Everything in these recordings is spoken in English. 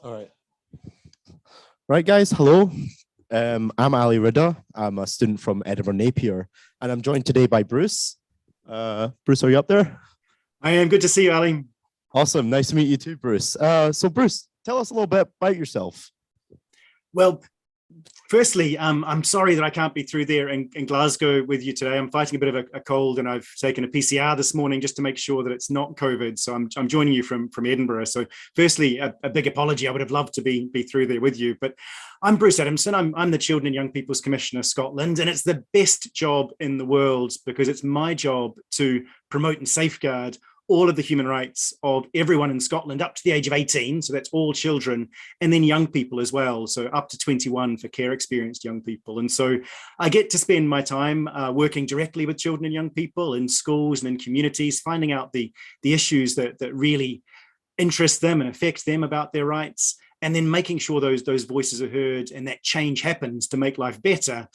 All right. Right, guys, hello. I'm Ali Rida. I'm a student from Edinburgh Napier, and I'm joined today by Bruce. Bruce, are you up there? I am. Good to see you, Ali. Awesome. Nice to meet you too, Bruce. So Bruce, tell us a little bit about yourself. Well, firstly, I'm sorry that I can't be through there in Glasgow with you today. I'm fighting a bit of a cold, and I've taken a PCR this morning just to make sure that it's not COVID. So I'm joining you from Edinburgh. So firstly, a big apology. I would have loved to be through there with you. But I'm Bruce Adamson. I'm the Children and Young People's Commissioner Scotland, and it's the best job in the world because it's my job to promote and safeguard all of the human rights of everyone in Scotland up to the age of 18, so that's all children, and then young people as well, so up to 21 for care experienced young people. And so I get to spend my time working directly with children and young people in schools and in communities, finding out the issues that really interest them and affect them about their rights, and then making sure those voices are heard and that change happens to make life better.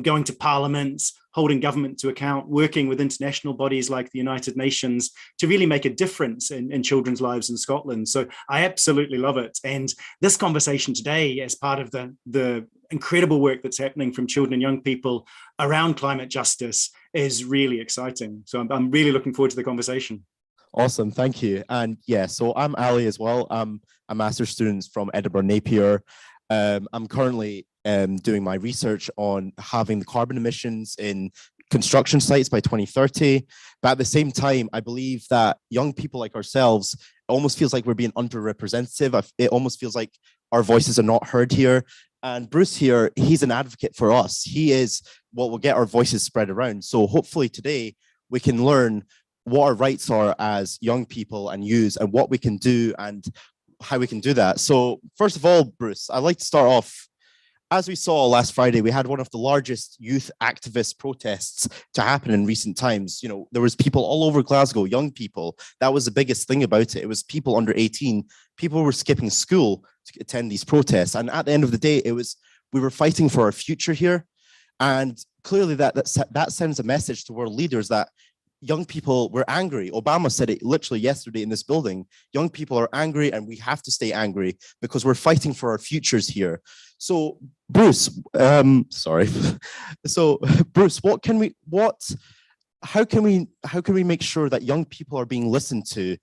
Going to parliaments, holding government to account, working with international bodies like the United Nations to really make a difference in children's lives in Scotland. So I absolutely love it. And this conversation today, as part of the incredible work that's happening from children and young people around climate justice, is really exciting. So I'm really looking forward to the conversation. Awesome, thank you. And yeah, so I'm Ali as well. I'm a master's student from Edinburgh Napier. I'm currently doing my research on halving the carbon emissions in construction sites by 2030. But at the same time, I believe that young people like ourselves, it almost feels like we're being underrepresented. It almost feels like our voices are not heard here. And Bruce here, he's an advocate for us. He is what will get our voices spread around. So hopefully today we can learn what our rights are as young people and youths, and what we can do and how we can do that. So first of all, Bruce, I'd like to start off. As we saw last Friday, we had one of the largest youth activist protests to happen in recent times. You know, there was people all over Glasgow, young people. That was the biggest thing about it. It was people under 18. People were skipping school to attend these protests. And at the end of the day, we were fighting for our future here. And clearly that sends a message to world leaders that young people were angry. Obama said it literally yesterday in this building. Young people are angry, and we have to stay angry because we're fighting for our futures here. So Bruce, sorry. So Bruce, how can we make sure that young people are being listened to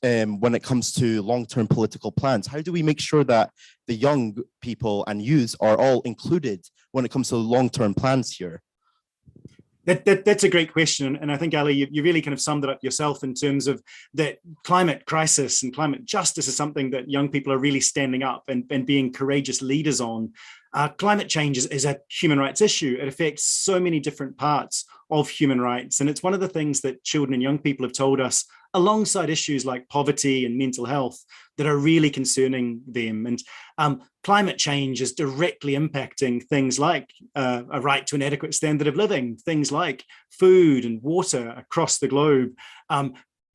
when it comes to long-term political plans? How do we make sure that the young people and youth are all included when it comes to long-term plans here? That's a great question. And I think, Ali, you really kind of summed it up yourself in terms of that climate crisis and climate justice is something that young people are really standing up and being courageous leaders on. Climate change is a human rights issue. It affects so many different parts of human rights. And it's one of the things that children and young people have told us, alongside issues like poverty and mental health, that are really concerning them. And climate change is directly impacting things like a right to an adequate standard of living, things like food and water across the globe.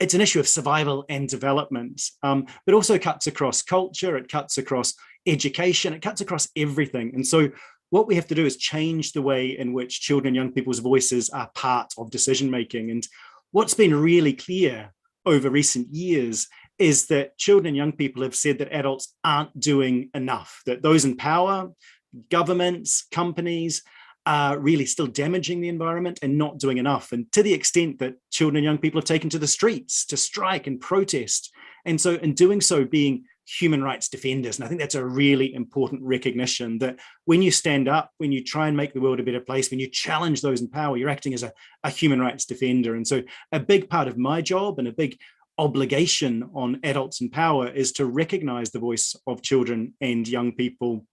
It's an issue of survival and development, but also cuts across culture, it cuts across education, it cuts across everything. And so what we have to do is change the way in which children and young people's voices are part of decision making. And what's been really clear over recent years is that children and young people have said that adults aren't doing enough, that those in power, governments, companies, are really still damaging the environment and not doing enough. And to the extent that children and young people have taken to the streets to strike and protest. And so in doing so, being human rights defenders. And I think that's a really important recognition that when you stand up, when you try and make the world a better place, when you challenge those in power, you're acting as a human rights defender. And so a big part of my job and a big obligation on adults in power is to recognize the voice of children and young people.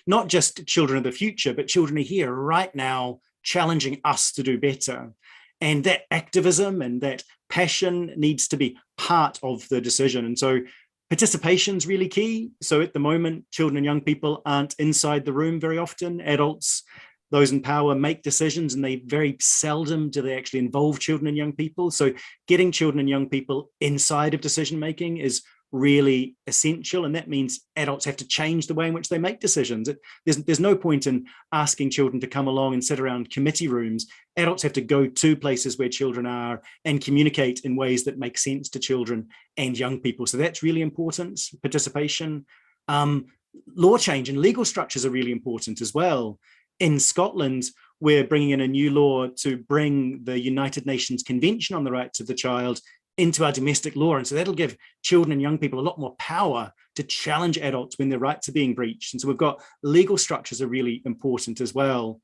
Not just children of the future, but children are here right now, challenging us to do better. And that activism and that passion needs to be part of the decision. And so participation is really key. So at the moment, children and young people aren't inside the room very often. Adults, those in power, make decisions, and they very seldom do they actually involve children and young people. So getting children and young people inside of decision making is really essential, and that means adults have to change the way in which they make decisions. There's no point in asking children to come along and sit around committee rooms. Adults have to go to places where children are and communicate in ways that make sense to children and young people. So that's really important, participation. Law change and legal structures are really important as well. In Scotland, we're bringing in a new law to bring the United Nations Convention on the Rights of the Child into our domestic law. And so that'll give children and young people a lot more power to challenge adults when their rights are being breached. And so we've got legal structures are really important as well.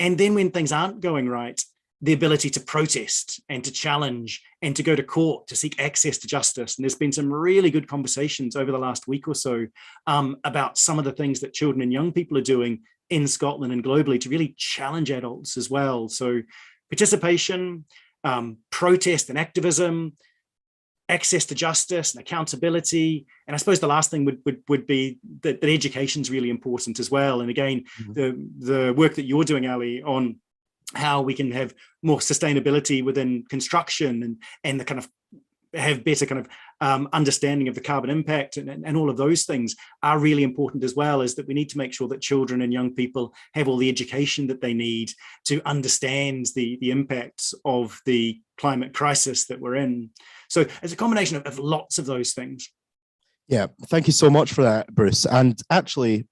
And then when things aren't going right, the ability to protest and to challenge and to go to court to seek access to justice. And there's been some really good conversations over the last week or so about some of the things that children and young people are doing in Scotland and globally to really challenge adults as well. So participation, protest and activism, access to justice and accountability. And I suppose the last thing would be that education is really important as well. And again, the work that you're doing, Ali, on how we can have more sustainability within construction and the kind of have better kind of understanding of the carbon impact and all of those things are really important as well, is that we need to make sure that children and young people have all the education that they need to understand the impacts of the climate crisis that we're in. So it's a combination of lots of those things. Yeah, thank you so much for that, Bruce. And actually,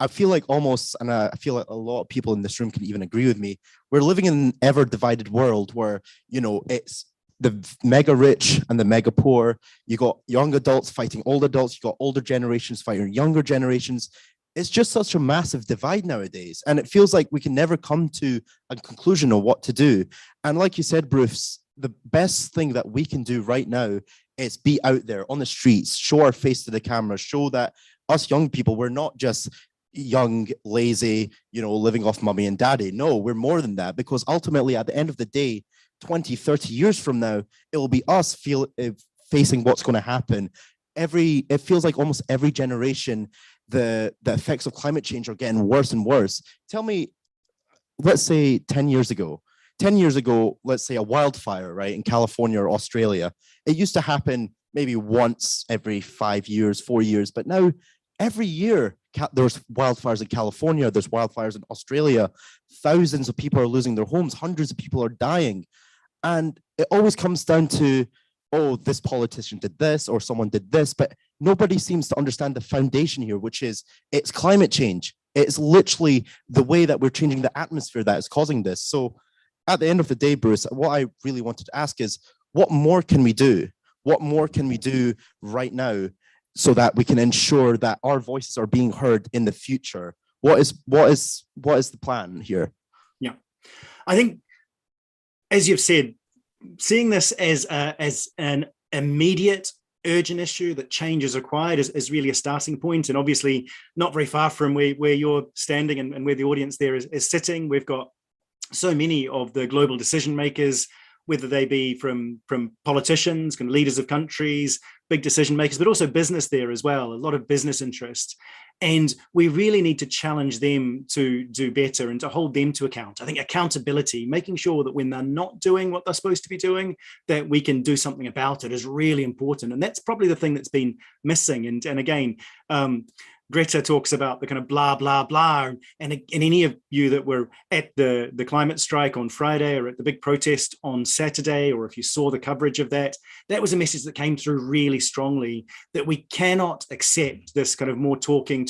I feel like I feel like a lot of people in this room can even agree with me. We're living in an ever divided world where, it's the mega rich and the mega poor. You got young adults fighting old adults. You got older generations fighting younger generations. It's just such a massive divide nowadays. And it feels like we can never come to a conclusion of what to do. And like you said, Bruce, the best thing that we can do right now is be out there on the streets, show our face to the camera, show that us young people, we're not just young, lazy, living off mommy and daddy. No, we're more than that, because ultimately at the end of the day, 20, 30 years from now, it will be us facing what's going to happen. It feels like almost every generation, the effects of climate change are getting worse and worse. Tell me, let's say 10 years ago, let's say a wildfire, right, in California or Australia. It used to happen maybe once every 5 years, 4 years, but now every year there's wildfires in California, there's wildfires in Australia. Thousands of people are losing their homes, hundreds of people are dying. And it always comes down to, oh, this politician did this or someone did this, but nobody seems to understand the foundation here, which is it's climate change. It's literally the way that we're changing the atmosphere that is causing this. So at the end of the day, Bruce, what I really wanted to ask is, what more can we do? what more can we do right now so that we can ensure that our voices are being heard in the future? What is the plan here? Yeah, I think, as you've said, seeing this as an immediate, urgent issue that change is required is really a starting point. And obviously not very far from where you're standing and where the audience there is sitting, we've got so many of the global decision makers, whether they be from politicians, kind of leaders of countries, big decision makers, but also business there as well, a lot of business interest. And we really need to challenge them to do better and to hold them to account. I think accountability, making sure that when they're not doing what they're supposed to be doing, that we can do something about it, is really important. And that's probably the thing that's been missing. And again, Greta talks about the kind of blah, blah, blah. And any of you that were at the climate strike on Friday or at the big protest on Saturday, or if you saw the coverage of that, that was a message that came through really strongly, that we cannot accept this kind of more talking.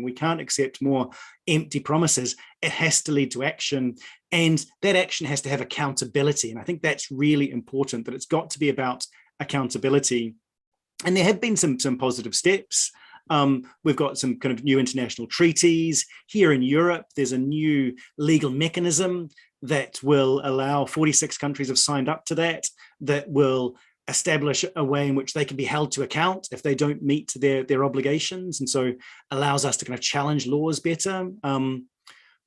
We can't accept more empty promises. It has to lead to action. And that action has to have accountability. And I think that's really important, that it's got to be about accountability. And there have been some positive steps. We've got some kind of new international treaties. Here in Europe, there's a new legal mechanism that will allow 46 countries have signed up to that will establish a way in which they can be held to account if they don't meet their obligations, and so allows us to kind of challenge laws better.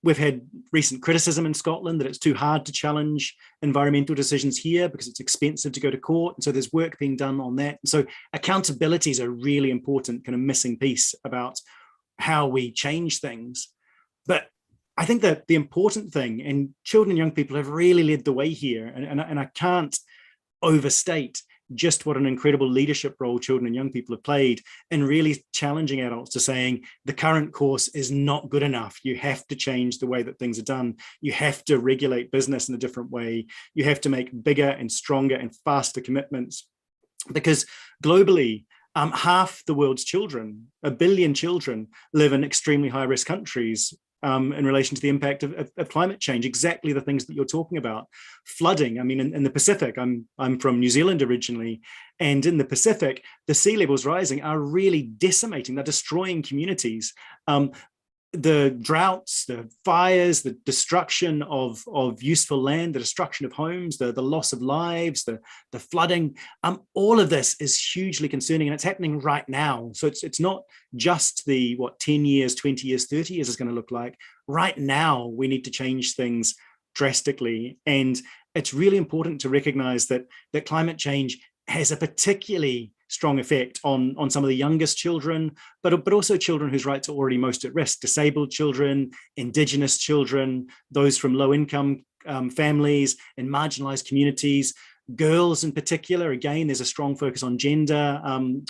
We've had recent criticism in Scotland that it's too hard to challenge environmental decisions here because it's expensive to go to court. And so there's work being done on that. And so accountability is a really important kind of missing piece about how we change things. But I think that the important thing, and children and young people have really led the way here, and I can't overstate just what an incredible leadership role children and young people have played in really challenging adults to saying the current course is not good enough. You have to change the way that things are done. You have to regulate business in a different way. You have to make bigger and stronger and faster commitments, because globally, half the world's children, 1 billion children, live in extremely high-risk countries in relation to the impact of climate change, exactly the things that you're talking about. Flooding, I mean, in the Pacific, I'm from New Zealand originally, and in the Pacific, the sea levels rising are really decimating, they're destroying communities. The droughts, the fires, the destruction of useful land, the destruction of homes, the loss of lives, the flooding, all of this is hugely concerning, and it's happening right now. So it's not just the 10 years, 20 years, 30 years is going to look like. Right now, we need to change things drastically. And it's really important to recognize that climate change has a particularly strong effect on some of the youngest children, but also children whose rights are already most at risk: disabled children, Indigenous children, those from low-income families and marginalized communities, girls in particular. Again, there's a strong focus on gender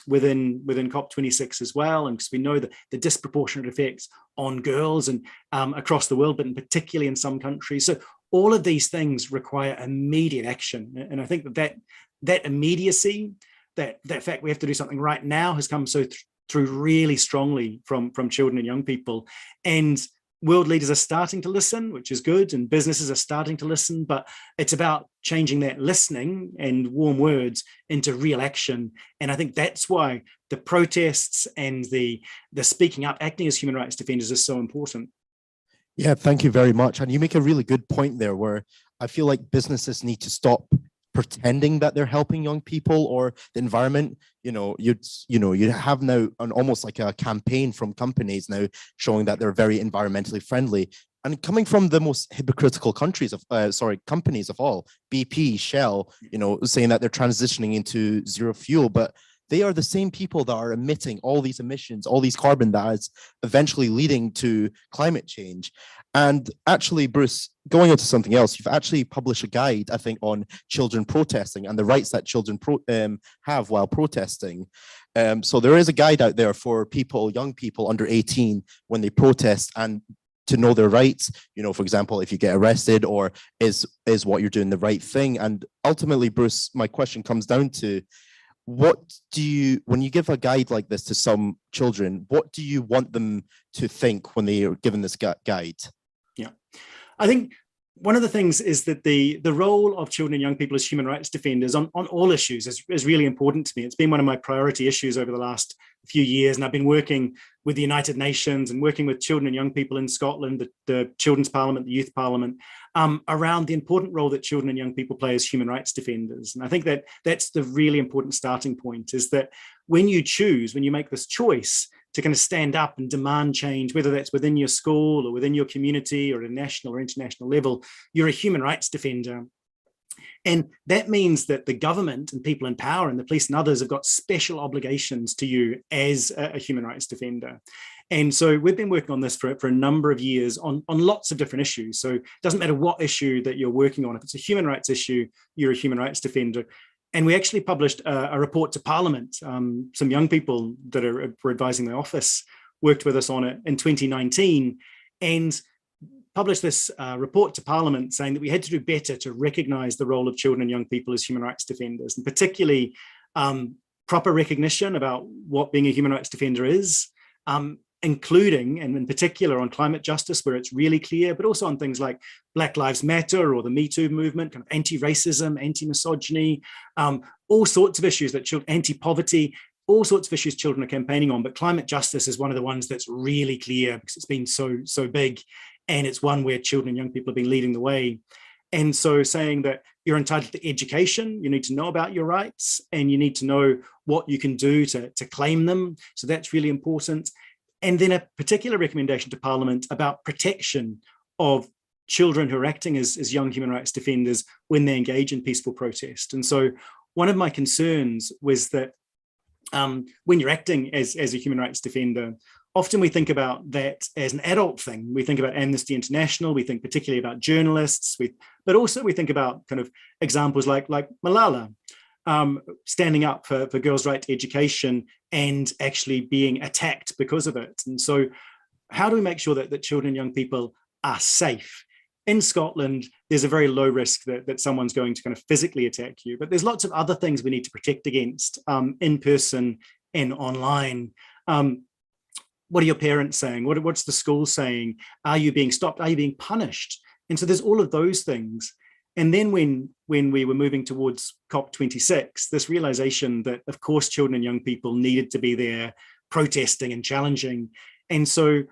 within COP26 as well, and because we know that the disproportionate effects on girls and across the world, but in particularly in some countries. So all of these things require immediate action, and I think that immediacy, that fact we have to do something right now, has come through really strongly from children and young people. And world leaders are starting to listen, which is good, and businesses are starting to listen, but it's about changing that listening and warm words into real action. And I think that's why the protests and the speaking up, acting as human rights defenders, is so important. Yeah, thank you very much. And you make a really good point there, where I feel like businesses need to stop pretending that they're helping young people or the environment. You have now almost like a campaign from companies now showing that they're very environmentally friendly, and coming from the most hypocritical companies of all, BP, Shell, saying that they're transitioning into zero fuel, but they are the same people that are emitting all these emissions, all these carbon that is eventually leading to climate change. And actually, Bruce, going into something else, you've actually published a guide, I think, on children protesting and the rights that children have while protesting. So there is a guide out there for young people under 18, when they protest, and to know their rights, for example, if you get arrested, or is what you're doing the right thing. And ultimately, Bruce, my question comes down to, when you give a guide like this to some children, what do you want them to think when they are given this guide? Yeah, I think one of the things is that the role of children and young people as human rights defenders on all issues is really important to me. It's been one of my priority issues over the last few years, and I've been working with the United Nations and working with children and young people in Scotland, the Children's Parliament, the Youth Parliament, around the important role that children and young people play as human rights defenders. And I think that that's the really important starting point, is that when you make this choice to kind of stand up and demand change, whether that's within your school or within your community or at a national or international level, you're a human rights defender. And that means that the government and people in power and the police and others have got special obligations to you as a human rights defender. And so we've been working on this for a number of years on lots of different issues. So it doesn't matter what issue that you're working on. If it's a human rights issue, you're a human rights defender. And we actually published a report to Parliament. Some young people that were advising the office worked with us on it in 2019 and published this report to Parliament saying that we had to do better to recognise the role of children and young people as human rights defenders, and particularly proper recognition about what being a human rights defender is, including, and in particular on climate justice, where it's really clear, but also on things like Black Lives Matter or the Me Too movement, kind of anti-racism, anti-misogyny, all sorts of issues that anti-poverty, all sorts of issues children are campaigning on. But climate justice is one of the ones that's really clear because it's been so big, and it's one where children and young people have been leading the way. And so saying that you're entitled to education, you need to know about your rights, and you need to know what you can do to claim them. So that's really important. And then a particular recommendation to Parliament about protection of children who are acting as young human rights defenders when they engage in peaceful protest. And so one of my concerns was that when you're acting as a human rights defender, often we think about that as an adult thing. We think about Amnesty International, we think particularly about journalists, but also we think about kind of examples like Malala, standing up for girls' right to education and actually being attacked because of it. And so how do we make sure that children and young people are safe? In Scotland, there's a very low risk that someone's going to kind of physically attack you, but there's lots of other things we need to protect against in person and online. What are your parents saying? What's the school saying? Are you being stopped? Are you being punished? And so there's all of those things. And then when we were moving towards COP26, this realization that, of course, children and young people needed to be there protesting and challenging. And so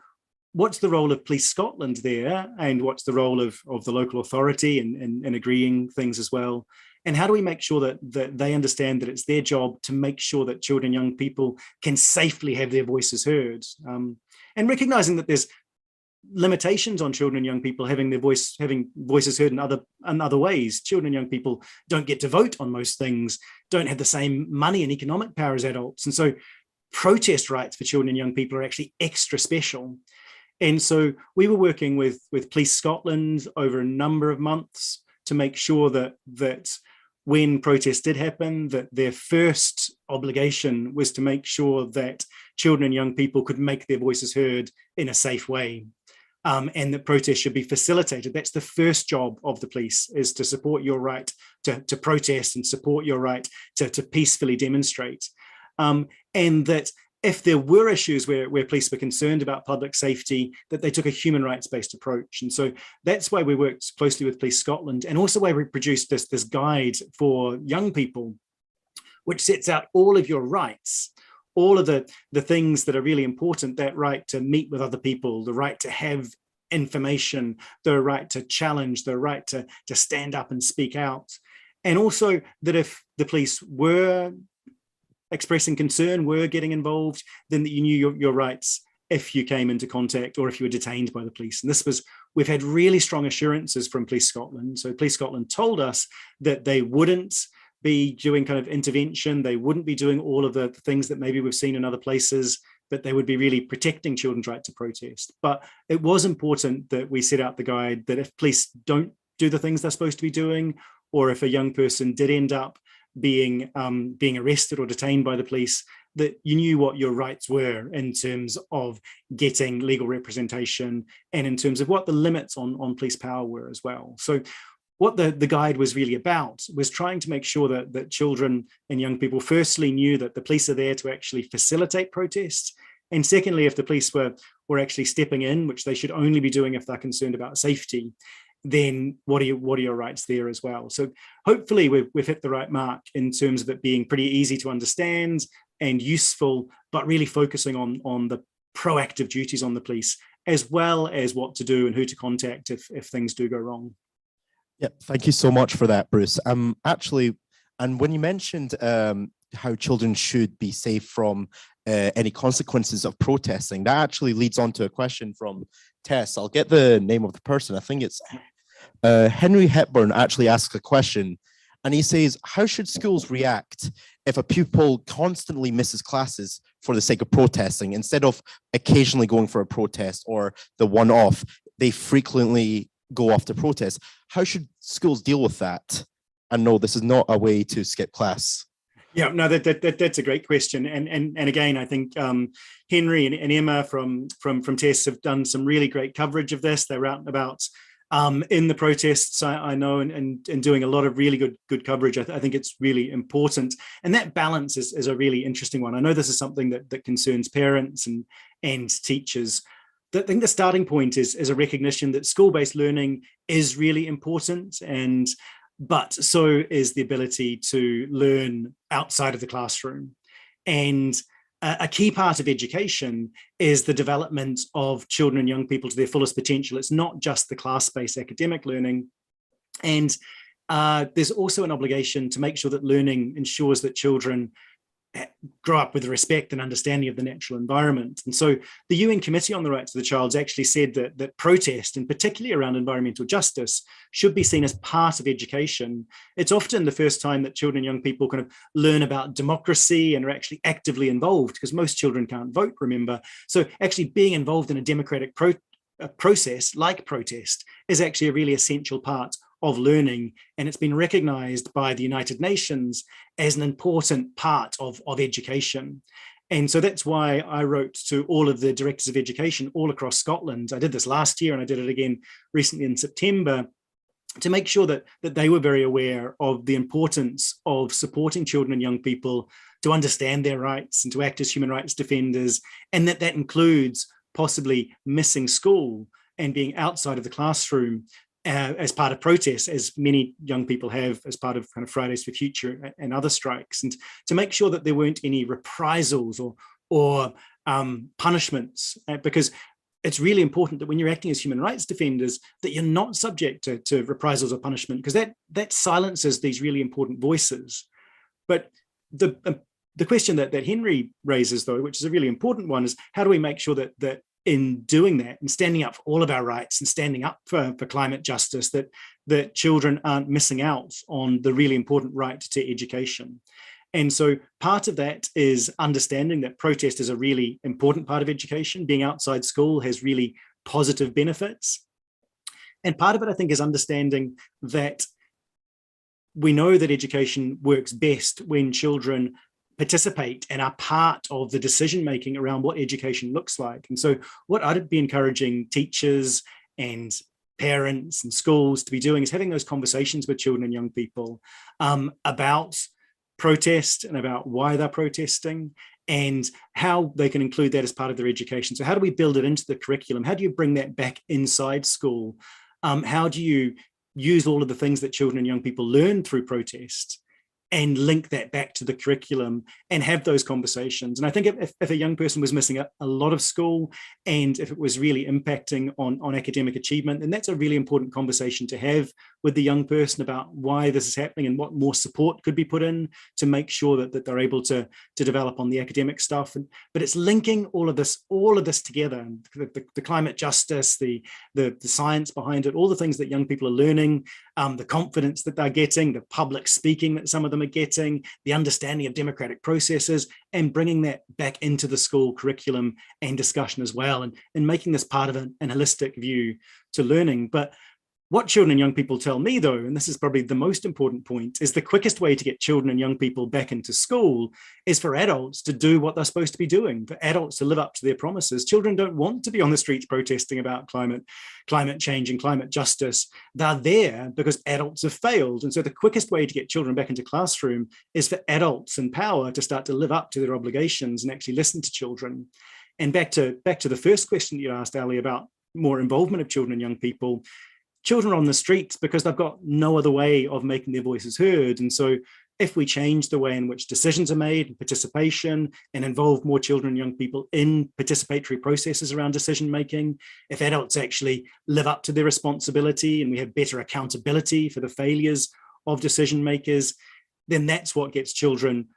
what's the role of Police Scotland there? And what's the role of the local authority in agreeing things as well? And how do we make sure that they understand that it's their job to make sure that children and young people can safely have their voices heard? And recognizing that there's limitations on children and young people having voices heard in other ways. Children and young people don't get to vote on most things, don't have the same money and economic power as adults. And so protest rights for children and young people are actually extra special. And so we were working with Police Scotland over a number of months to make sure that when protests did happen, that their first obligation was to make sure that children and young people could make their voices heard in a safe way. And that protests should be facilitated. That's the first job of the police, is to support your right to protest and support your right to peacefully demonstrate. And that if there were issues where police were concerned about public safety, that they took a human rights-based approach. And so that's why we worked closely with Police Scotland, and also why we produced this guide for young people, which sets out all of your rights, all of the things that are really important: that right to meet with other people, the right to have information, the right to challenge, the right to stand up and speak out. And also that if the police were expressing concern, were getting involved, then that you knew your rights if you came into contact or if you were detained by the police. And we've had really strong assurances from Police Scotland. So Police Scotland told us that they wouldn't be doing kind of intervention, they wouldn't be doing all of the things that maybe we've seen in other places, but they would be really protecting children's right to protest. But it was important that we set out the guide that if police don't do the things they're supposed to be doing, or if a young person did end up being arrested or detained by the police, that you knew what your rights were in terms of getting legal representation and in terms of what the limits on police power were as well. So what the guide was really about was trying to make sure that children and young people firstly knew that the police are there to actually facilitate protests. And secondly, if the police were actually stepping in, which they should only be doing if they're concerned about safety. then what are your rights there as well? So hopefully we've hit the right mark in terms of it being pretty easy to understand and useful, but really focusing on the proactive duties on the police, as well as what to do and who to contact if things do go wrong. Yeah, thank you so much for that, Bruce. Actually, and when you mentioned how children should be safe from any consequences of protesting, that actually leads on to a question from Tess. I'll get the name of the person. I think it's Henry Hepburn actually asks a question, and he says, how should schools react if a pupil constantly misses classes for the sake of protesting? Instead of occasionally going for a protest or the one-off, they frequently go off to protest. How should schools deal with that? And no, this is not a way to skip class. Yeah, no, that's a great question, and again, I think Henry and Emma from TESS have done some really great coverage of this. They're out and about in the protests, I know, and doing a lot of really good coverage. I think it's really important, and that balance is a really interesting one. I know this is something that concerns parents and teachers. I think the starting point is a recognition that school-based learning is really important, but so is the ability to learn outside of the classroom. And a key part of education is the development of children and young people to their fullest potential. It's not just the class-based academic learning. And there's also an obligation to make sure that learning ensures that children grow up with respect and understanding of the natural environment. And so the UN Committee on the Rights of the Child actually said that protest, and particularly around environmental justice, should be seen as part of education. It's often the first time that children and young people kind of learn about democracy and are actually actively involved, because most children can't vote, remember. So actually being involved in a democratic process like protest is actually a really essential part of learning, and it's been recognized by the United Nations as an important part of education. And so that's why I wrote to all of the directors of education all across Scotland. I did this last year and I did it again recently in September, to make sure that they were very aware of the importance of supporting children and young people to understand their rights and to act as human rights defenders, and that includes possibly missing school and being outside of the classroom as part of protests, as many young people have as part of kind of Fridays for Future and other strikes, and to make sure that there weren't any reprisals or punishments, because it's really important that when you're acting as human rights defenders, that you're not subject to reprisals or punishment, because that silences these really important voices. But the question that Henry raises, though, which is a really important one, is how do we make sure that in doing that and standing up for all of our rights and standing up for climate justice, that children aren't missing out on the really important right to education. And so part of that is understanding that protest is a really important part of education. Being outside school has really positive benefits. And part of it, I think, is understanding that we know that education works best when children participate and are part of the decision-making around what education looks like. And so what I'd be encouraging teachers and parents and schools to be doing is having those conversations with children and young people about protest and about why they're protesting and how they can include that as part of their education. So how do we build it into the curriculum? How do you bring that back inside school? How do you use all of the things that children and young people learn through protest and link that back to the curriculum and have those conversations? And I think if a young person was missing a lot of school, and if it was really impacting on academic achievement, then that's a really important conversation to have with the young person about why this is happening and what more support could be put in to make sure that they're able to develop on the academic stuff. But it's linking all of this together, the climate justice, the science behind it, all the things that young people are learning, the confidence that they're getting, the public speaking that some of them are getting, the understanding of democratic processes, and bringing that back into the school curriculum and discussion as well, and making this part of an holistic view to learning. But what children and young people tell me, though, and this is probably the most important point, is the quickest way to get children and young people back into school is for adults to do what they're supposed to be doing, for adults to live up to their promises. Children don't want to be on the streets protesting about climate change and climate justice. They're there because adults have failed. And so the quickest way to get children back into classroom is for adults in power to start to live up to their obligations and actually listen to children. And back to the first question you asked, Ali, about more involvement of children and young people, children are on the streets because they've got no other way of making their voices heard. And so if we change the way in which decisions are made and participation and involve more children and young people in participatory processes around decision making, if adults actually live up to their responsibility and we have better accountability for the failures of decision makers, then that's what gets children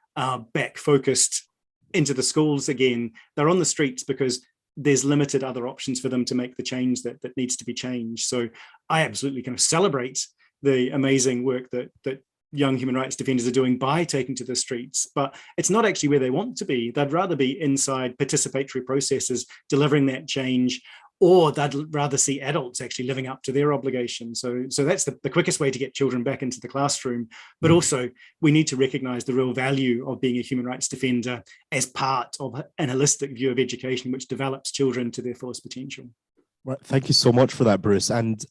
back focused into the schools again. They're on the streets because there's limited other options for them to make the change that needs to be changed. So I absolutely kind of celebrate the amazing work that young human rights defenders are doing by taking to the streets, but it's not actually where they want to be. They'd rather be inside participatory processes, delivering that change, or they'd rather see adults actually living up to their obligations. So that's the quickest way to get children back into the classroom. But also we need to recognize the real value of being a human rights defender as part of an holistic view of education, which develops children to their fullest potential. Right. Thank you so much for that, Bruce. And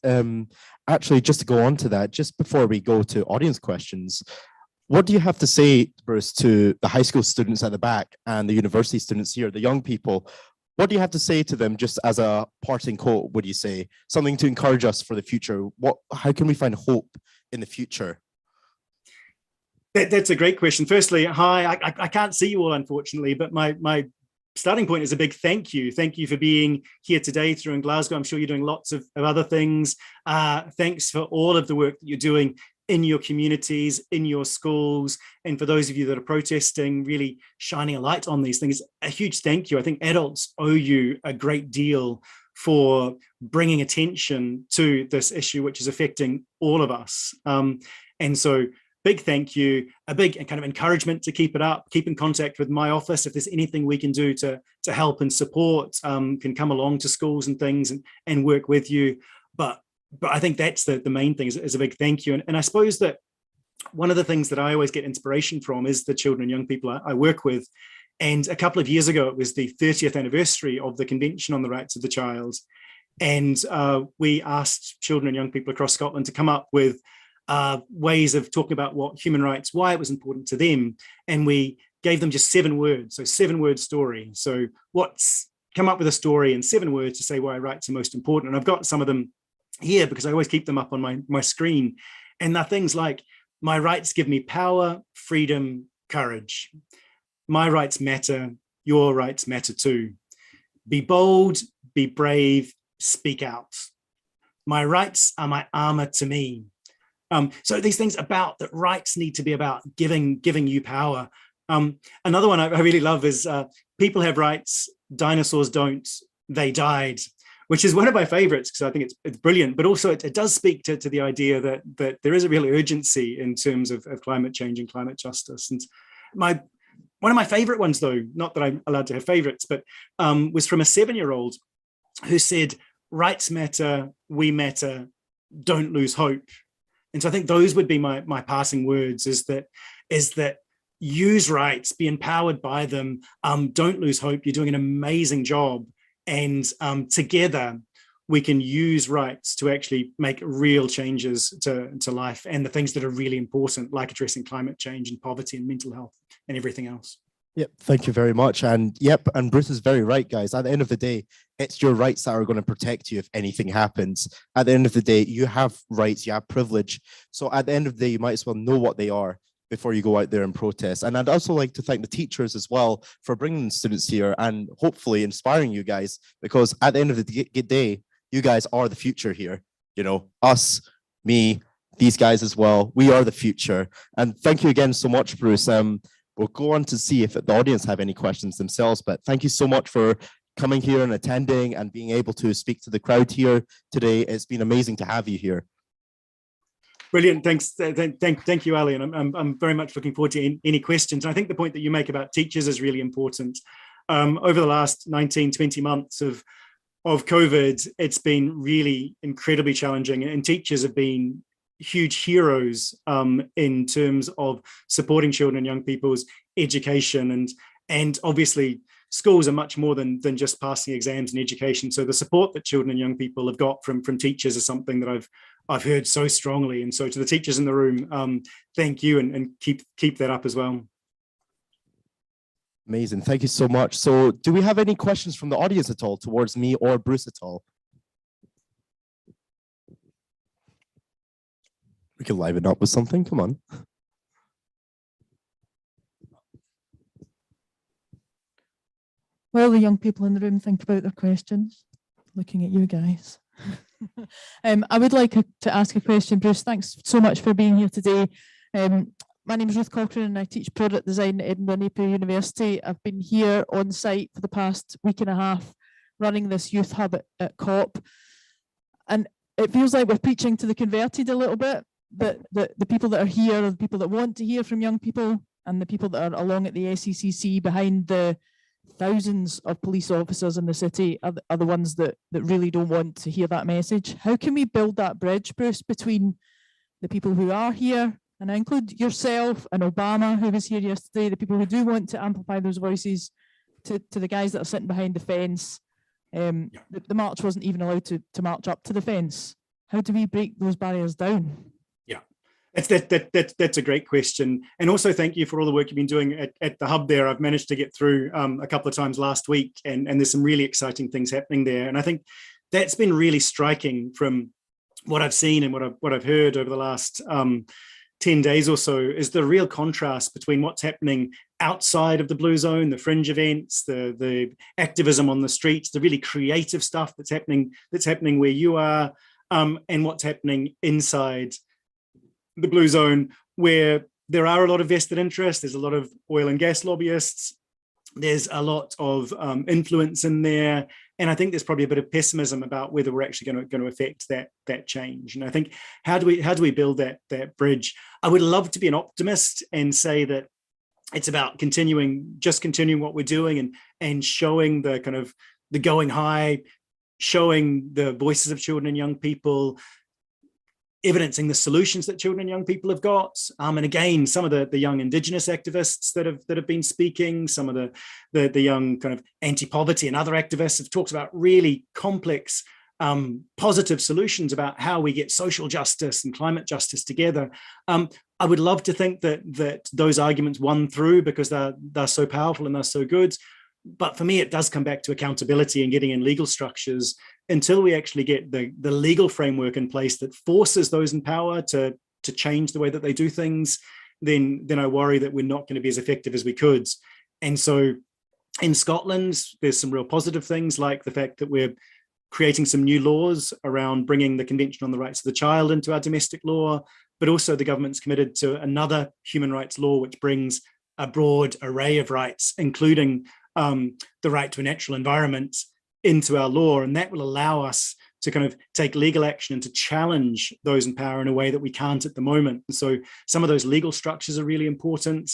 actually, just to go on to that, just before we go to audience questions, what do you have to say, Bruce, to the high school students at the back and the university students here, the young people? What do you have to say to them just as a parting quote, would you say? Something to encourage us for the future? How can we find hope in the future? That's a great question. Firstly, hi, I can't see you all, unfortunately, but my starting point is a big thank you. Thank you for being here today through in Glasgow. I'm sure you're doing lots of other things. Thanks for all of the work that you're doing in your communities, in your schools. And for those of you that are protesting, really shining a light on these things, a huge thank you. I think adults owe you a great deal for bringing attention to this issue, which is affecting all of us. And so big thank you, a big kind of encouragement to keep it up, keep in contact with my office. If there's anything we can do to help and support, can come along to schools and things and work with you. But I think that's the main thing is a big thank you. And I suppose that one of the things that I always get inspiration from is the children and young people I work with. And a couple of years ago, it was the 30th anniversary of the Convention on the Rights of the Child. And we asked children and young people across Scotland to come up with ways of talking about what human rights, why it was important to them. And we gave them just 7 words, so 7-word story. So come up with a story in 7 words to say why rights are most important. And I've got some of them here because I always keep them up on my screen. And they're things like, my rights give me power, freedom, courage. My rights matter, your rights matter too. Be bold, be brave, speak out. My rights are my armor to me. So these things about that rights need to be about giving you power. Another one I really love is people have rights, dinosaurs don't, they died, which is one of my favorites because I think it's brilliant, but also it does speak to the idea that there is a real urgency in terms of climate change and climate justice. And one of my favorite ones, though, not that I'm allowed to have favorites, but was from a 7-year-old who said, rights matter, we matter, don't lose hope. And so I think those would be my passing words is that use rights, be empowered by them, don't lose hope. You're doing an amazing job. And together we can use rights to actually make real changes to life and the things that are really important, like addressing climate change and poverty and mental health and everything else. Yep, thank you very much. And and Bruce is very right, guys. At the end of the day, it's your rights that are going to protect you if anything happens. At the end of the day, you have rights, you have privilege. So at the end of the day, you might as well know what they are before you go out there and protest. And I'd also like to thank the teachers as well for bringing the students here and hopefully inspiring you guys, because at the end of the day, you guys are the future here. You know, us, me, these guys as well. We are the future. And thank you again so much, Bruce. We'll go on to see if the audience have any questions themselves, but thank you so much for coming here and attending and being able to speak to the crowd here today. It's been amazing to have you here. Brilliant, thanks. Thank you, Ali, and I'm very much looking forward to any questions. And I think the point that you make about teachers is really important. Over the last 19, 20 months of COVID, it's been really incredibly challenging, and teachers have been huge heroes in terms of supporting children and young people's education. And obviously schools are much more than just passing exams and education. So the support that children and young people have got from teachers is something that I've heard so strongly. And so to the teachers in the room, thank you, and keep that up as well. Amazing, thank you so much. So do we have any questions from the audience at all towards me or Bruce at all? We can liven up with something, come on. While the young people in the room think about their questions, looking at you guys. I would like to ask a question, Bruce. Thanks so much for being here today. My name is Ruth Cochrane and I teach product design at Edinburgh Napier University. I've been here on site for the past week and a half running this youth hub at COP. And it feels like we're preaching to the converted a little bit, that the people that are here are the people that want to hear from young people, and the people that are along at the SECC behind the thousands of police officers in the city are the ones that really don't want to hear that message. How can we build that bridge, Bruce, between the people who are here, and I include yourself and Obama, who was here yesterday, the people who do want to amplify those voices, to the guys that are sitting behind the fence? The march wasn't even allowed to march up to the fence. How do we break those barriers down? Yeah, that's a great question. And also thank you for all the work you've been doing at the hub there. I've managed to get through a couple of times last week, and there's some really exciting things happening there. And I think that's been really striking from what I've seen and what I've heard over the last 10 days or so, is the real contrast between what's happening outside of the blue zone, the fringe events, the activism on the streets, the really creative stuff that's happening where you are, and what's happening inside the blue zone, where there are a lot of vested interests. There's a lot of oil and gas lobbyists. There's a lot of influence in there. And I think there's probably a bit of pessimism about whether we're actually going to affect that change. And I think, how do we build that bridge? I would love to be an optimist and say that it's about continuing what we're doing and showing the kind of the going high, showing the voices of children and young people, evidencing the solutions that children and young people have got. And again, some of the young Indigenous activists that have been speaking, some of the young kind of anti-poverty and other activists have talked about really complex, positive solutions about how we get social justice and climate justice together. I would love to think that those arguments won through because they're so powerful and they're so good. But for me, it does come back to accountability and getting in legal structures. Until we actually get the legal framework in place that forces those in power to change the way that they do things, then I worry that we're not going to be as effective as we could. And so in Scotland, there's some real positive things, like the fact that we're creating some new laws around bringing the Convention on the Rights of the Child into our domestic law, but also the government's committed to another human rights law, which brings a broad array of rights, including the right to a natural environment, into our law. And that will allow us to kind of take legal action and to challenge those in power in a way that we can't at the moment. And so some of those legal structures are really important.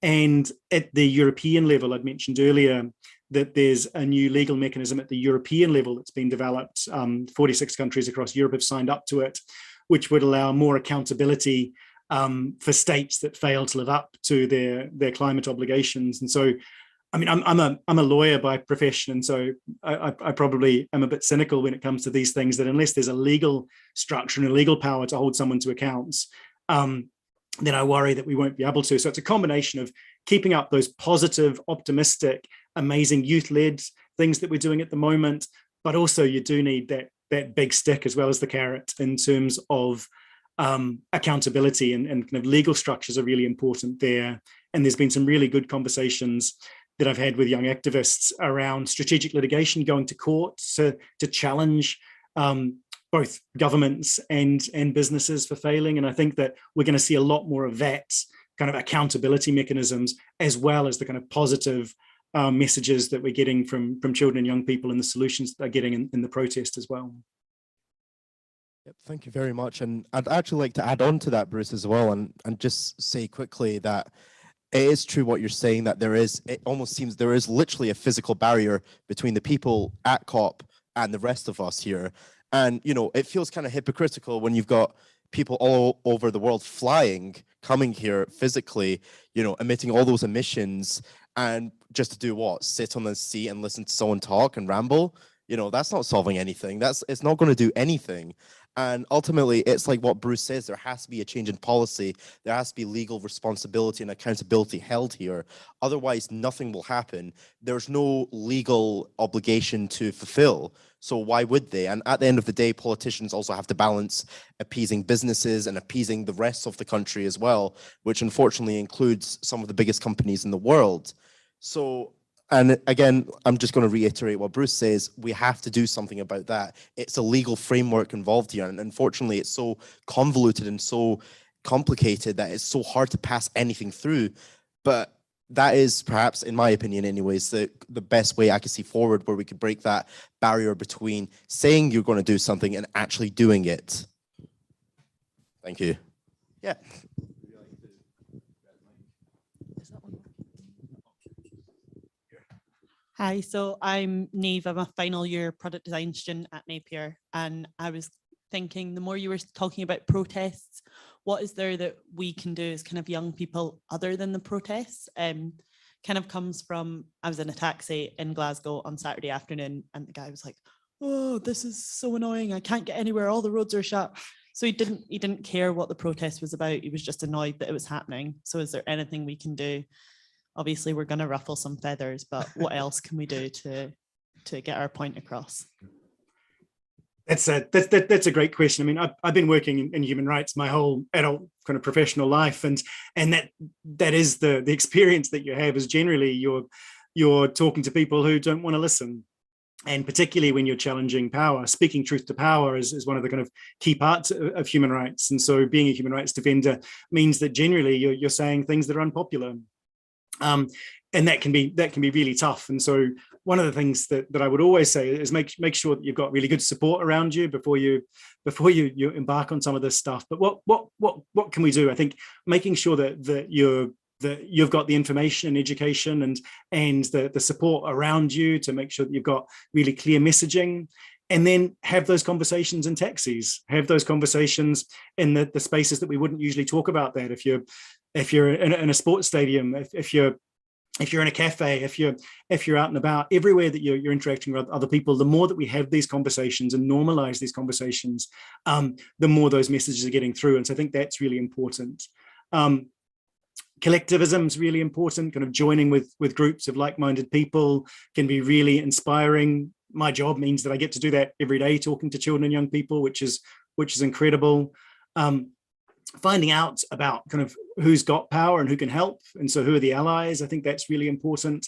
And at the European level, I'd mentioned earlier that there's a new legal mechanism at the European level that's been developed. 46 countries across Europe have signed up to it, which would allow more accountability for states that fail to live up to their climate obligations. And so, I mean, I'm a lawyer by profession, and so I probably am a bit cynical when it comes to these things, that unless there's a legal structure and a legal power to hold someone to account, then I worry that we won't be able to. So it's a combination of keeping up those positive, optimistic, amazing youth-led things that we're doing at the moment, but also you do need that big stick as well as the carrot in terms of accountability, and kind of legal structures are really important there. And there's been some really good conversations that I've had with young activists around strategic litigation, going to court to challenge both governments and businesses for failing. And I think that we're going to see a lot more of that kind of accountability mechanisms, as well as the kind of positive messages that we're getting from children and young people, and the solutions that they're getting in the protest as well. Yep, thank you very much. And I'd actually like to add on to that, Bruce, as well, and just say quickly that it is true what you're saying, that it almost seems there is literally a physical barrier between the people at COP and the rest of us here. And, you know, it feels kind of hypocritical when you've got people all over the world coming here physically, you know, emitting all those emissions, and just to do what? Sit on the seat and listen to someone talk and ramble? You know, that's not solving anything. It's not going to do anything. And ultimately, it's like what Bruce says, there has to be a change in policy. There has to be legal responsibility and accountability held here. Otherwise, nothing will happen. There's no legal obligation to fulfill. So why would they? And at the end of the day, politicians also have to balance appeasing businesses and appeasing the rest of the country as well, which unfortunately includes some of the biggest companies in the world. So, and again, I'm just going to reiterate what Bruce says. We have to do something about that. It's a legal framework involved here. And unfortunately, it's so convoluted and so complicated that it's so hard to pass anything through. But that is perhaps, in my opinion anyways, the best way I can see forward, where we could break that barrier between saying you're going to do something and actually doing it. Thank you. Yeah. Hi, so I'm Neve. I'm a final year product design student at Napier, and I was thinking, the more you were talking about protests, what is there that we can do as kind of young people other than the protests? Kind of comes from, I was in a taxi in Glasgow on Saturday afternoon, and the guy was like, "Oh, this is so annoying. I can't get anywhere. All the roads are shut." So he didn't care what the protest was about. He was just annoyed that it was happening. So is there anything we can do? Obviously, we're going to ruffle some feathers, but what else can we do to get our point across? That's a great question. I mean, I've been working in human rights my whole adult kind of professional life, and that is the experience that you have, is generally you're talking to people who don't want to listen. And particularly when you're challenging power, speaking truth to power is one of the kind of key parts of human rights. And so being a human rights defender means that generally you're saying things that are unpopular. And that can be really tough. And so one of the things that I would always say is make sure that you've got really good support around you before you embark on some of this stuff. But what can we do? I think making sure that you've got the information and education and the support around you to make sure that you've got really clear messaging, and then have those conversations in taxis, have those conversations in the spaces that we wouldn't usually talk about. That if you're in a sports stadium, if you're in a cafe, if you're out and about, everywhere that you're interacting with other people, the more that we have these conversations and normalize these conversations, the more those messages are getting through. And so I think that's really important. Collectivism is really important. Kind of joining with groups of like-minded people can be really inspiring. My job means that I get to do that every day, talking to children and young people, which is incredible. Finding out about kind of who's got power and who can help, and so who are the allies. I think that's really important.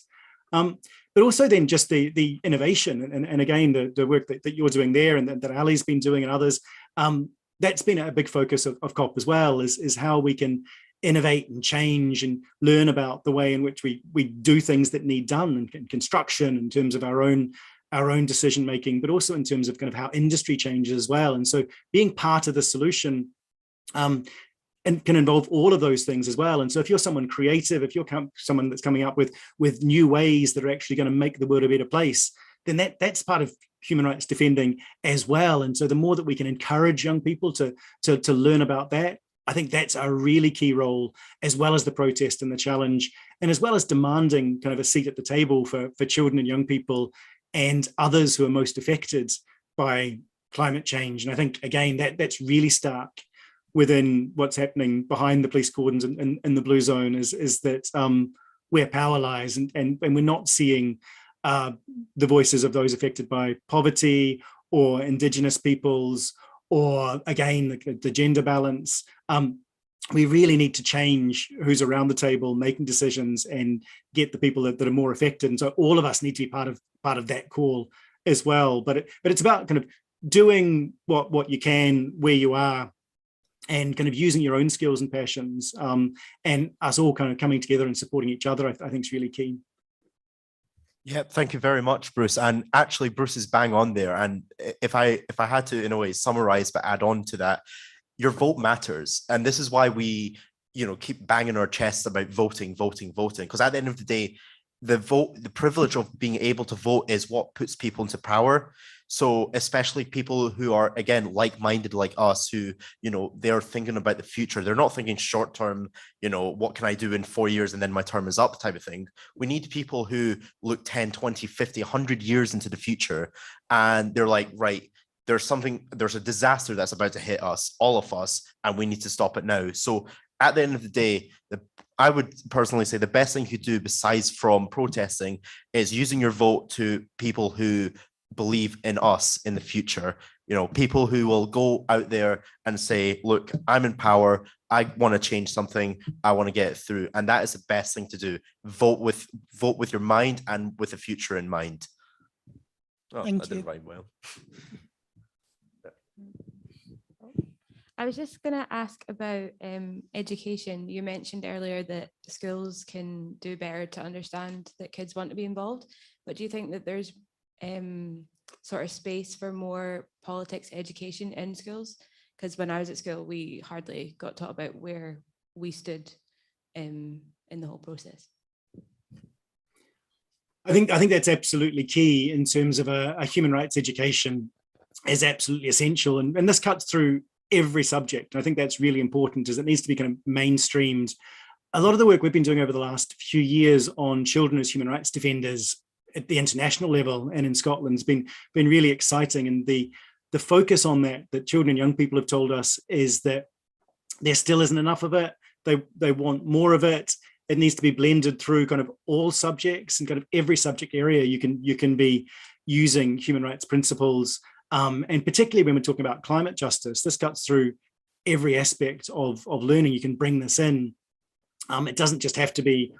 But also then just the innovation and again the work that you're doing there and that Ali's been doing and others. That's been a big focus of COP as well, is how we can innovate and change and learn about the way in which we do things that need done in construction, in terms of our own decision making, but also in terms of kind of how industry changes as well. And so being part of the solution and can involve all of those things as well. And so if you're someone creative, if you're someone that's coming up with new ways that are actually going to make the world a better place, then that's part of human rights defending as well. And so the more that we can encourage young people to learn about that, I think that's a really key role, as well as the protest and the challenge, and as well as demanding kind of a seat at the table for children and young people and others who are most affected by climate change. And I think, again, that's really stark within what's happening behind the police cordons and the blue zone, is that where power lies, and we're not seeing the voices of those affected by poverty or Indigenous peoples, or again, the gender balance. We really need to change who's around the table making decisions and get the people that are more affected. And so all of us need to be part of that call as well. But it's about kind of doing what you can where you are, and kind of using your own skills and passions, and us all kind of coming together and supporting each other, I think is really key. Yeah, thank you very much, Bruce. And actually, Bruce is bang on there. And if I had to, in a way, summarize but add on to that, your vote matters. And this is why we, keep banging our chests about voting. Because at the end of the day, the privilege of being able to vote is what puts people into power. So especially people who are, again, like-minded like us, who, they're thinking about the future. They're not thinking short term, what can I do in 4 years and then my term is up type of thing. We need people who look 10, 20, 50, 100 years into the future. And they're like, right, there's a disaster that's about to hit us, all of us, and we need to stop it now. So at the end of the day, I would personally say the best thing you could do besides from protesting is using your vote to people who believe in us in the future. You know, people who will go out there and say, look, I'm in power. I want to change something. I want to get it through. And that is the best thing to do. Vote with your mind and with the future in mind. Oh, Thank I didn't you. write well. I was just going to ask about education. You mentioned earlier that schools can do better to understand that kids want to be involved, but do you think that there's sort of space for more politics education in schools? Because when I was at school, we hardly got taught about where we stood in the whole process. I think that's absolutely key in terms of a human rights education is absolutely essential. And this cuts through every subject. And I think that's really important, is it needs to be kind of mainstreamed. A lot of the work we've been doing over the last few years on children as human rights defenders at the international level and in Scotland has been really exciting. And the focus on that children and young people have told us is that there still isn't enough of it. They want more of it. It needs to be blended through kind of all subjects and kind of every subject area. You can be using human rights principles, and particularly when we're talking about climate justice, this cuts through every aspect of learning. You can bring this in. It doesn't just have to be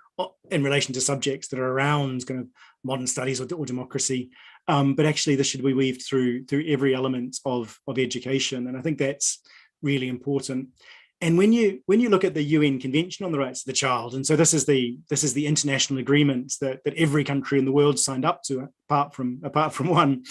in relation to subjects that are around kind of modern studies or democracy, but actually this should be weaved through every element of education. And I think that's really important. And when you look at the UN Convention on the Rights of the Child, and so this is the international agreement that every country in the world signed up to, apart from one,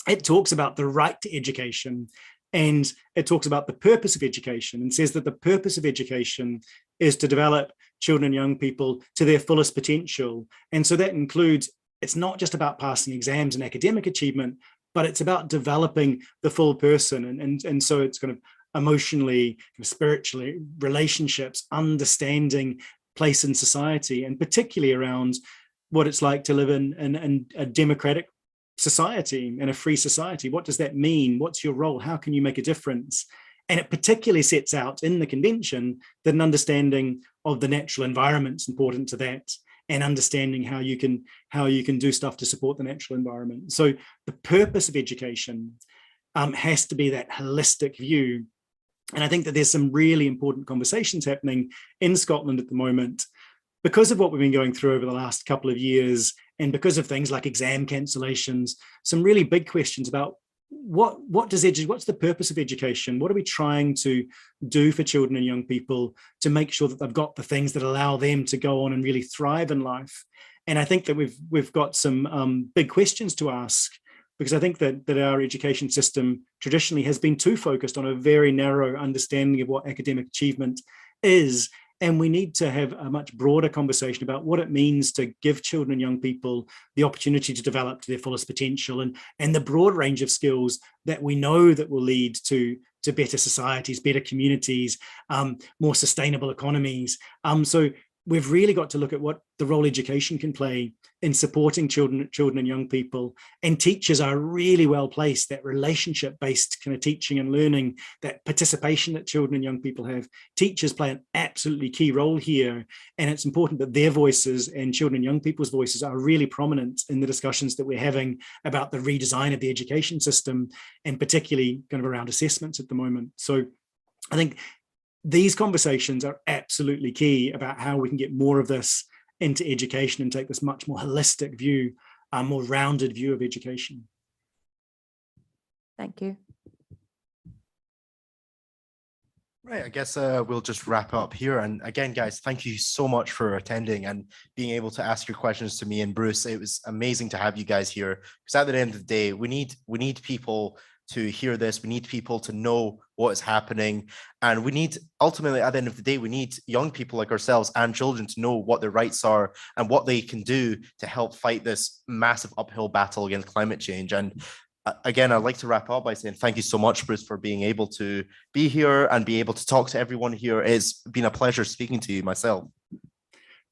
it talks about the right to education, and it talks about the purpose of education, and says that the purpose of education is to develop children and young people to their fullest potential. And so that includes, it's not just about passing exams and academic achievement, but it's about developing the full person. And so it's kind of emotionally, spiritually, relationships, understanding place in society, and particularly around what it's like to live in a democratic society and a free society. What does that mean? What's your role? How can you make a difference? And it particularly sets out in the convention that an understanding of the natural environment is important to that, and understanding how you can do stuff to support the natural environment. So the purpose of education has to be that holistic view. And I think that there's some really important conversations happening in Scotland at the moment because of what we've been going through over the last couple of years, and because of things like exam cancellations, some really big questions about what's the purpose of education? What are we trying to do for children and young people to make sure that they've got the things that allow them to go on and really thrive in life? And I think that we've got some big questions to ask, because I think that our education system traditionally has been too focused on a very narrow understanding of what academic achievement is. And we need to have a much broader conversation about what it means to give children and young people the opportunity to develop to their fullest potential, and the broad range of skills that we know that will lead to better societies, better communities, more sustainable economies. So we've really got to look at what the role education can play in supporting children and young people. And teachers are really well placed, that relationship-based kind of teaching and learning, that participation that children and young people have. Teachers play an absolutely key role here. And it's important that their voices and children and young people's voices are really prominent in the discussions that we're having about the redesign of the education system, and particularly kind of around assessments at the moment. So I think these conversations are absolutely key about how we can get more of this into education and take this much more holistic view, a more rounded view of education. Thank you. Right, I guess we'll just wrap up here. And again, guys, thank you so much for attending and being able to ask your questions to me and Bruce. It was amazing to have you guys here, because at the end of the day, we need people to hear this. We need people to know what is happening. And we need, ultimately, at the end of the day, we need young people like ourselves and children to know what their rights are and what they can do to help fight this massive uphill battle against climate change. And again, I'd like to wrap up by saying thank you so much, Bruce, for being able to be here and be able to talk to everyone here. It's been a pleasure speaking to you myself.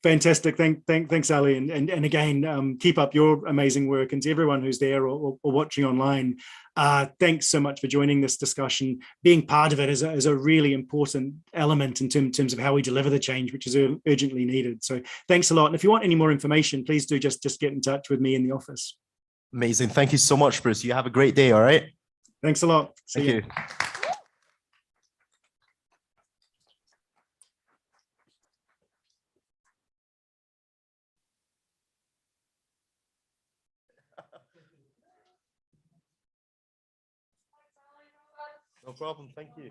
Fantastic. Thanks, Ali. And again, keep up your amazing work. And to everyone who's there or watching online, Thanks so much for joining this discussion. Being part of it is a really important element in terms of how we deliver the change, which is urgently needed. So thanks a lot. And if you want any more information, please do just get in touch with me in the office. Amazing. Thank you so much, Bruce. You have a great day. All right. Thanks a lot. Thank you. No problem. Thank you.